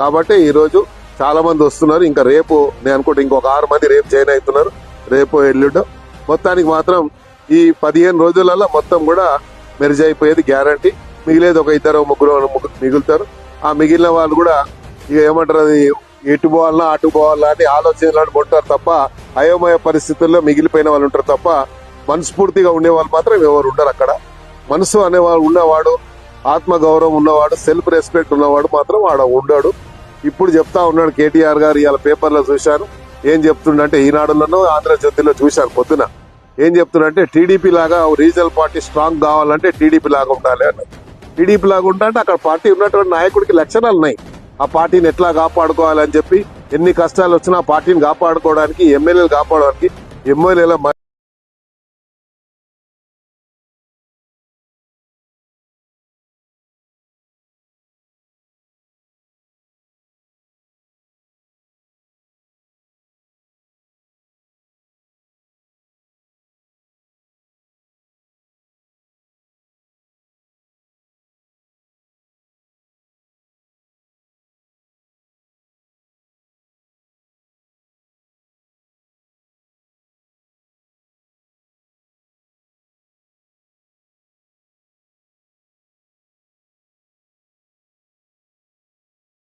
కాబట్టి ఈ రోజు చాలా మంది వస్తున్నారు. ఇంకా రేపు నేను అనుకుంటే ఇంకొక 6 మంది రేపు జాయిన్ అవుతున్నారు. రేపు ఎల్లుండో మొత్తానికి మాత్రం ఈ 15 రోజులలో మొత్తం కూడా మెరిజ్ అయిపోయేది గ్యారంటీ. మిగిలేదు ఒక 2-3 మిగులుతారు. ఆ మిగిలిన వాళ్ళు కూడా ఇక ఏమంటారు, అది ఎటు పోవాలన్నా అటు పోవాలా అని ఆలోచనలు ఉంటారు తప్ప అయోమయ పరిస్థితుల్లో మిగిలిపోయిన వాళ్ళు ఉంటారు తప్ప మనస్ఫూర్తిగా ఉండేవాళ్ళు మాత్రం ఎవరు ఉండరు. అక్కడ మనసు అనేవాడు ఉన్నవాడు, ఆత్మగౌరవం ఉన్నవాడు, సెల్ఫ్ రెస్పెక్ట్ ఉన్నవాడు మాత్రం ఆడ ఉండాడు. ఇప్పుడు చెప్తా ఉన్నాడు కేటీఆర్ గారు, ఇవాళ పేపర్లో చూశాను. ఏం చెప్తుండంటే ఈనాడులోనూ ఆంధ్రజ్యోతిలో చూశాను పొద్దున. ఏం చెప్తుండంటే టీడీపీ లాగా రీజనల్ పార్టీ స్ట్రాంగ్ కావాలంటే టీడీపీ లాగా ఉండాలి అన్న. టీడీపీ లాగా ఉంటే అక్కడ పార్టీ ఉన్నటువంటి నాయకుడికి లక్షణాలు ఉన్నాయి. ఆ పార్టీని ఎట్లా కాపాడుకోవాలని చెప్పి ఎన్ని కష్టాలు వచ్చినా ఆ పార్టీని కాపాడుకోవడానికి, ఎమ్మెల్యేలు కాపాడడానికి, ఎమ్మెల్యేల